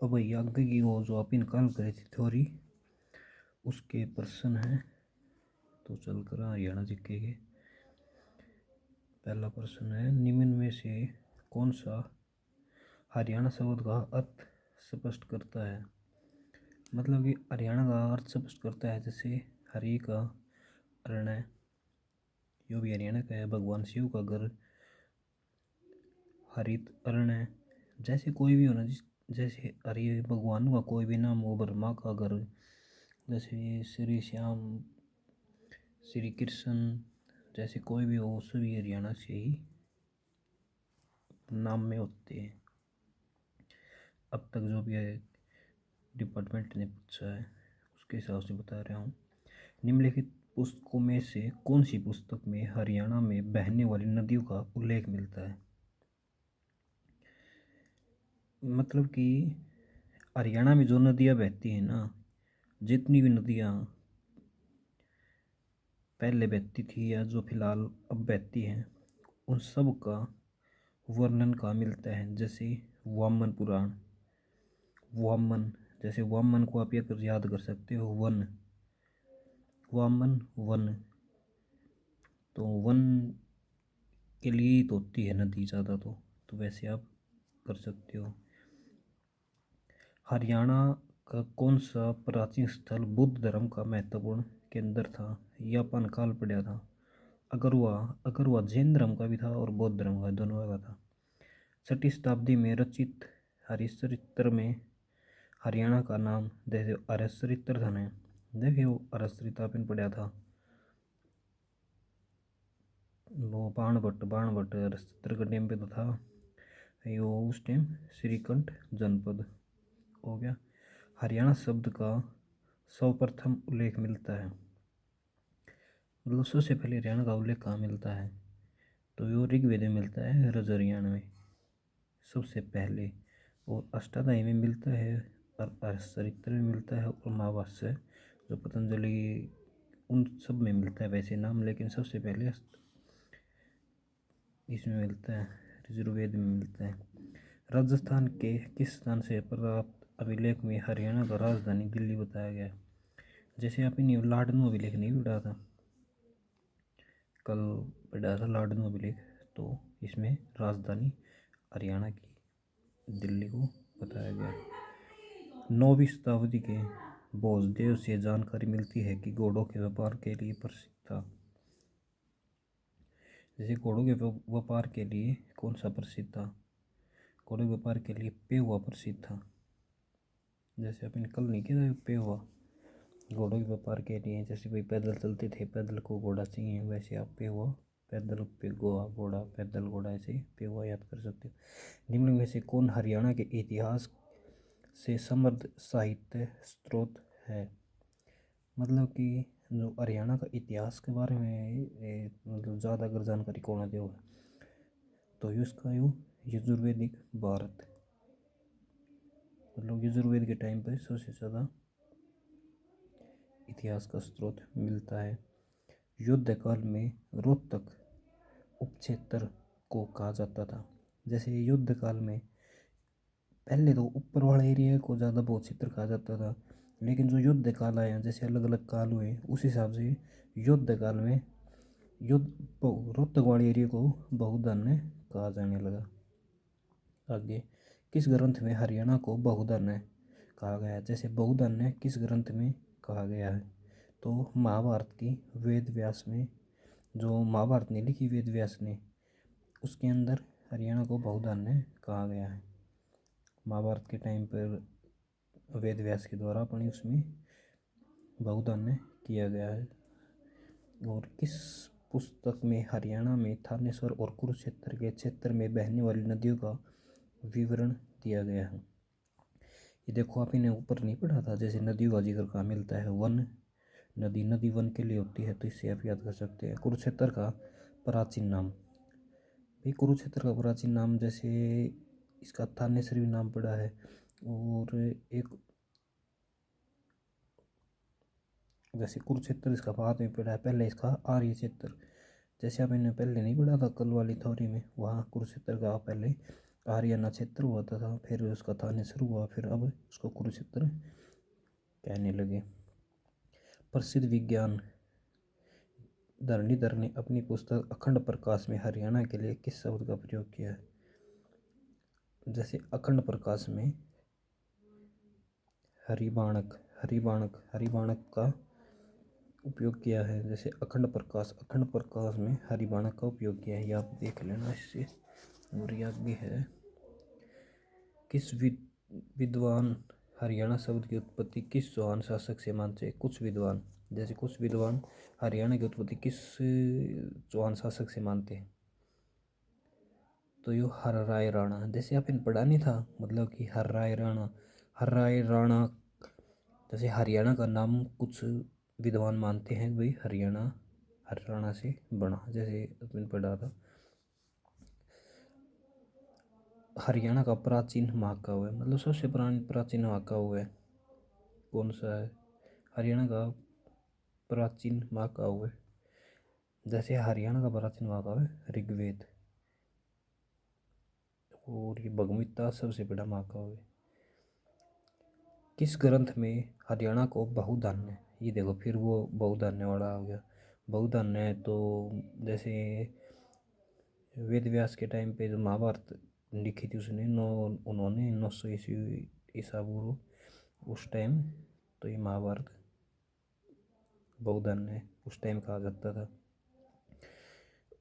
अब भाई आगे की वो जो आप निकाल करी थी थ्योरी उसके प्रश्न है। तो चल कर हरियाणा जीकेगे। पहला प्रश्न है, निम्न में से कौन सा हरियाणा शब्द का अर्थ स्पष्ट करता है। मतलब कि हरियाणा का अर्थ स्पष्ट करता है, जैसे हरि का अरण्य, यो भी हरियाणा का है। भगवान शिव का घर हरित अरण्य। जैसे कोई भी होना, जैसे हरि भगवान का कोई भी नाम हो, ब्रह्मा का घर, जैसे श्री श्याम, श्री कृष्ण, जैसे कोई भी हो सभी हरियाणा से ही नाम में होते हैं। अब तक जो भी है डिपार्टमेंट ने पूछा है उसके हिसाब से बता रहा हूँ। निम्नलिखित पुस्तकों में से कौन सी पुस्तक में हरियाणा में बहने वाली नदियों का उल्लेख मिलता है। मतलब कि हरियाणा में जो नदियाँ बहती हैं ना, जितनी भी नदियाँ पहले बहती थी या जो फिलहाल अब बहती हैं, उन सब का वर्णन कहाँ मिलता है। जैसे वामन पुराण, वामन, जैसे वामन को आप ये कर याद कर सकते हो, वन, वामन वन। तो वन के लिए ही तो होती है नदी ज़्यादा, तो वैसे आप कर सकते हो। हरियाणा का कौन सा प्राचीन स्थल बुद्ध धर्म का महत्वपूर्ण केंद्र था या पानकाल पड़ा था। अगर वह जैन धर्म का भी था और बौद्ध धर्म का, दोनों का था। 6वीं शताब्दी में रचित हरिश्चरित्र में हरियाणा का नाम, जैसे हरिश्चरित्र था ना, देखिए वो हरिश्चरित्र आपने पढ़ा था, वो बाणभट्ट हरिश्चरित्र का टाइम पे तो था यो, उस टाइम श्रीकंठ जनपद हो गया। हरियाणा शब्द का सर्वप्रथम उल्लेख मिलता है, मतलब सबसे पहले हरियाणा का उल्लेख कहाँ मिलता है, तो यो ऋग्वेद में मिलता है, रज हरियाणा में सबसे पहले। और अष्टाध्यायी में मिलता है, और हरिश्चरित्र में मिलता है, और महाभाष्य जो पतंजलि, उन सब में मिलता है वैसे नाम, लेकिन सबसे पहले इसमें मिलता है, यजुर्वेद में मिलता है। राजस्थान के किस स्थान से प्राप्त अभिलेख में हरियाणा का राजधानी दिल्ली बताया गया। जैसे आपने लाडनू अभिलेख नहीं पढ़ा था, कल पढ़ा था लाडनू अभिलेख, तो इसमें राजधानी हरियाणा की दिल्ली को बताया गया। 9वीं शताब्दी के भोजदेव से जानकारी मिलती है कि घोड़ों के व्यापार के लिए प्रसिद्ध था। जैसे घोड़ों के व्यापार के लिए कौन सा प्रसिद्ध था, घोड़ों के व्यापार के लिए पेहुआ प्रसिद्ध था। जैसे अपन कल नहीं किया पेहुआ, घोड़ों के व्यापार के लिए, जैसे भाई पैदल चलते थे, पैदल को घोड़ा चाहिए, वैसे आप पेहुआ, पैदल पे गोवा घोड़ा, पैदल घोड़ा, ऐसे पेहुआ याद कर सकते हो। निम्न में से कौन हरियाणा के इतिहास से समृद्ध साहित्य स्रोत है। मतलब कि जो हरियाणा का इतिहास के बारे में मतलब ज़्यादा अगर जानकारी कौन दे, तो इसका यजुर्वेदिक भारत, मतलब यजुर्वेद के टाइम पर सबसे ज़्यादा इतिहास का स्रोत मिलता है। युद्ध काल में रोहतक उपक्षेत्र को कहा जाता था। जैसे युद्ध काल में पहले तो ऊपर वाला एरिया को ज़्यादा बहुत क्षेत्र कहा जाता था, लेकिन जो युद्ध काल आया, जैसे अलग अलग काल हुए, उस हिसाब से युद्ध काल में युद्ध रोहतक वाले एरिया को बहुधन्य कहा जाने लगा। आगे, किस ग्रंथ में हरियाणा को बहुधन्य कहा गया है। जैसे बहुधन्य किस ग्रंथ में कहा गया है, तो महाभारत की वेद व्यास में, जो महाभारत ने लिखी वेद व्यास ने, उसके अंदर हरियाणा को बहुधन्य कहा गया है। महाभारत के टाइम पर वेद व्यास के द्वारा अपनी उसमें बहुधन्य किया गया है। और किस पुस्तक में हरियाणा में थानेश्वर और कुरुक्षेत्र के क्षेत्र में बहने वाली नदियों का विवरण दिया गया है। ये देखो आप इन्हें ऊपर नहीं पढ़ा था, जैसे नदियों का जिक्र कहाँ मिलता है, वन, नदी वन के लिए होती है, तो इससे आप याद कर सकते हैं। कुरुक्षेत्र का प्राचीन नाम, भाई कुरुक्षेत्र का प्राचीन नाम, जैसे इसका थानेश्वरी नाम पड़ा है, और एक जैसे कुरुक्षेत्र इसका बाद में पड़ा है, पहले इसका आर्य क्षेत्र, जैसे आप इन्हें पहले नहीं पढ़ा था कल वाली थ्योरी में, वहाँ कुरुक्षेत्र का पहले आर्यना क्षेत्र हुआ था, फिर उसका थाने शुरू हुआ, फिर अब उसको कुरुक्षेत्र कहने लगे। प्रसिद्ध विज्ञान धरणीधर ने अपनी पुस्तक अखंड प्रकाश में हरियाणा के लिए किस शब्द का प्रयोग किया है? जैसे अखंड प्रकाश में हरिबाणक हरिबाणक हरिबाणक का उपयोग किया है। जैसे अखंड प्रकाश में हरिबाणक का उपयोग किया है, ये आप देख लेना इससे। और ये आगे है, किस विद्वान हरियाणा शब्द की उत्पत्ति किस चौहान शासक से मानते हैं? कुछ विद्वान, जैसे कुछ विद्वान हरियाणा की उत्पत्ति किस चौहान शासक से मानते हैं? तो यो हर राय राणा, जैसे आपने पढ़ा नहीं था, मतलब कि हर राय राणा। जैसे हरियाणा का नाम कुछ विद्वान मानते हैं भाई हरियाणा हर राणा से बना, जैसे आपने पढ़ा था। हरियाणा का प्राचीन महाकाव्य है, मतलब सबसे प्राचीन महाकाव्य है कौन सा है? हरियाणा का प्राचीन महाकाव्य, जैसे हरियाणा का प्राचीन महाकाव्य ऋग्वेद, और ये भगवत सबसे बड़ा महाकाव्य। किस ग्रंथ में हरियाणा को बहुधान्य, ये देखो फिर वो बहुधान्य वाला हो गया। बहुधान्य है तो जैसे वेद व्यास के टाइम पे जो महाभारत लिखी थी उसने उन्होंने 900 ईसा पूर्व उस टाइम, तो ये महाभारत बहुधान्य उस टाइम कहा जाता था।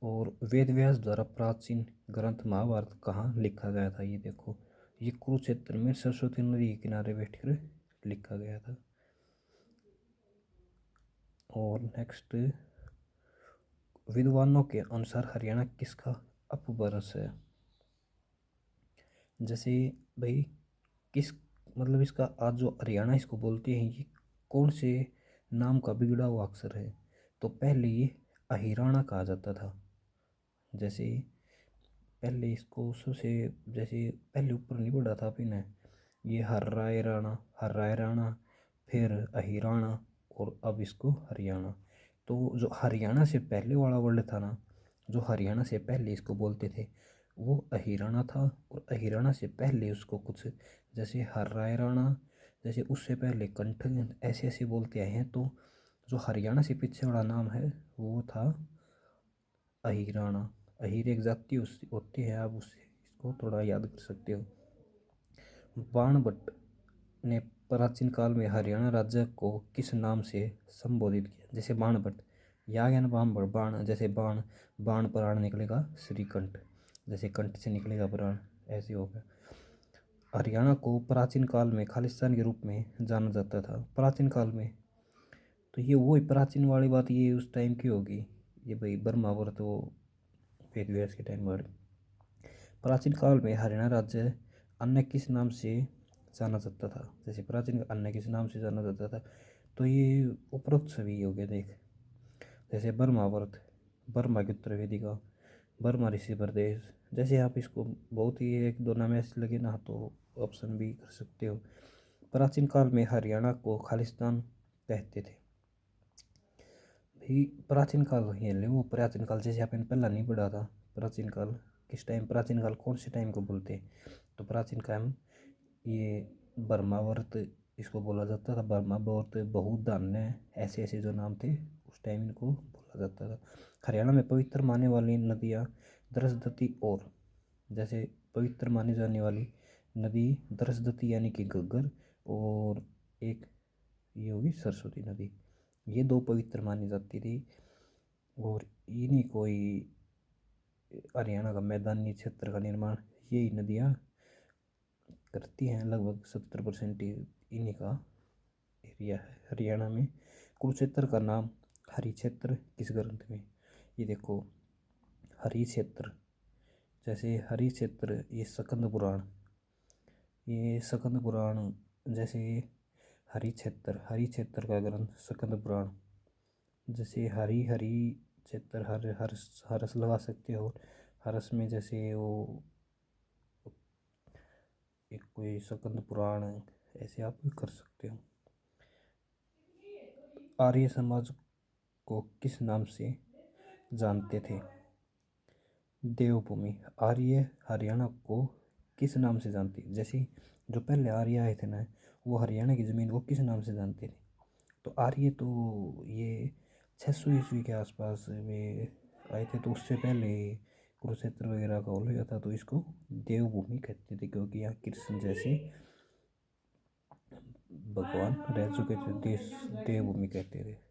और वेद व्यास द्वारा प्राचीन ग्रंथ महाभारत कहाँ लिखा गया था? ये देखो, ये कुरुक्षेत्र में सरस्वती नदी के किनारे बैठकर लिखा गया था। और नेक्स्ट, विद्वानों के अनुसार हरियाणा किसका अपभ्रंश है? जैसे भाई किस, मतलब इसका आज जो हरियाणा इसको बोलते हैं, ये कौन से नाम का बिगड़ा हुआ अक्षर है? तो पहले ये अहिराणा कहा जाता था। जैसे पहले इसको सबसे, जैसे पहले ऊपर नहीं पड़ा था आपने, ये हर राय राणा, फिर अहिराणा, और अब इसको हरियाणा। तो जो हरियाणा से पहले वाला वर्ड था ना, जो हरियाणा से पहले इसको बोलते थे, वो अहिराणा था। और अहिराणा से पहले उसको कुछ, जैसे हर राय राणा, जैसे उससे पहले कंठ, ऐसे ऐसे बोलते आए हैं। तो जो हरियाणा से पीछे वाला नाम है वो था अहिराणा। अहिर एक जाति होती है, आप उससे इसको थोड़ा याद कर सकते हो। बाणभट्ट ने प्राचीन काल में हरियाणा राज्य को किस नाम से संबोधित किया? जैसे बाणभट्ट, या ज्ञान बाण, जैसे बाण, बाण प्राण निकलेगा श्रीकंठ, जैसे कंठ से निकलेगा प्राण, ऐसे होगा। हरियाणा को प्राचीन काल में खालिस्तान के रूप में जाना जाता था। प्राचीन काल में, तो ये वही प्राचीन वाली बात ये उस टाइम की होगी, ये भाई ब्रह्मावर्त वो वेद व्यास के टाइम वाली। प्राचीन काल में हरियाणा राज्य अन्य किस नाम से जाना जाता था? जैसे प्राचीन अन्य किस नाम से जाना जाता था? तो ये उपरोक्त सभी हो गया देख, जैसे ब्रह्मावर्त, ब्रह्मा की उत्तर वेदिका, ब्रह्मा ऋषि प्रदेश। जैसे आप इसको बहुत ही एक दो नाम ऐसे लगे ना तो ऑप्शन भी कर सकते हो। प्राचीन काल में हरियाणा को खालिस्तान कहते थे। भाई प्राचीन काल ये ले, वो प्राचीन काल जैसे आपने पहला नहीं पढ़ा था, प्राचीन काल किस टाइम, प्राचीन काल कौन से टाइम को बोलते हैं? तो प्राचीन काल ये ब्रह्मावर्त इसको बोला जाता था। ब्रह्मावर्त, बहुधान्य, ऐसे ऐसे जो नाम थे उस टाइम इनको बोला जाता था। हरियाणा में पवित्र माने वाली नदियाँ दरसदती, और जैसे पवित्र मानी जाने वाली नदी दरसदती यानी कि घग्गर, और एक ये होगी सरस्वती नदी, ये दो पवित्र मानी जाती थी। और इन्हीं को ही हरियाणा का मैदानी क्षेत्र का निर्माण यही नदियाँ करती हैं। लगभग 70% इन्हीं का एरिया है हरियाणा में। कुरुक्षेत्र का नाम हरि क्षेत्र किस ग्रंथ में? ये देखो हरि क्षेत्र, जैसे हरि क्षेत्र, ये स्कंद पुराण, ये स्कंद पुराण, जैसे हरि क्षेत्र का ग्रंथ स्कंद पुराण। जैसे हरि हरि क्षेत्र, हर हर्ष हरस लगा सकते हो, हरस में जैसे वो एक कोई स्कंद पुराण, ऐसे आप कर सकते हो। आर्य समाज को किस नाम से जानते थे? देवभूमि। आर्य हरियाणा को किस नाम से जानती है। जैसे जो पहले आर्य आए थे ना, वो हरियाणा की ज़मीन को किस नाम से जानते थे। तो आर्य तो ये 600 ईस्वी के आसपास में आए थे, तो उससे पहले कुरुक्षेत्र वगैरह का हो गया था, तो इसको देवभूमि कहते थे, क्योंकि यहाँ कृष्ण जैसे भगवान रह चुके थे, देश देवभूमि कहते थे।